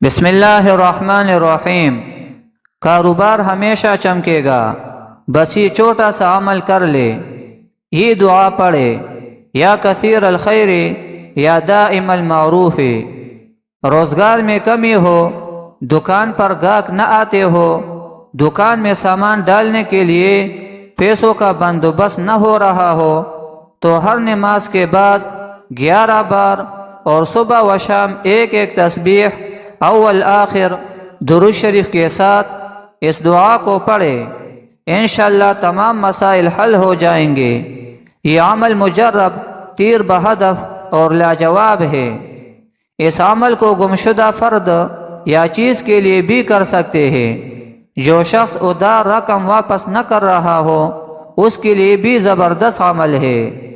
بسم اللہ الرحمن الرحیم۔ کاروبار ہمیشہ چمکے گا، بس یہ چھوٹا سا عمل کر لے۔ یہ دعا پڑھے، یا کثیر الخیر یا دائم المعروف۔ روزگار میں کمی ہو، دکان پر گاہک نہ آتے ہو، دکان میں سامان ڈالنے کے لیے پیسوں کا بندوبست نہ ہو رہا ہو، تو ہر نماز کے بعد 11 بار اور صبح و شام ایک تسبیح اول آخر درود شریف کے ساتھ اس دعا کو پڑھے، انشاءاللہ تمام مسائل حل ہو جائیں گے۔ یہ عمل مجرب، تیر بہدف اور لاجواب ہے۔ اس عمل کو گمشدہ فرد یا چیز کے لیے بھی کر سکتے ہیں۔ جو شخص ادھار رقم واپس نہ کر رہا ہو، اس کے لیے بھی زبردست عمل ہے۔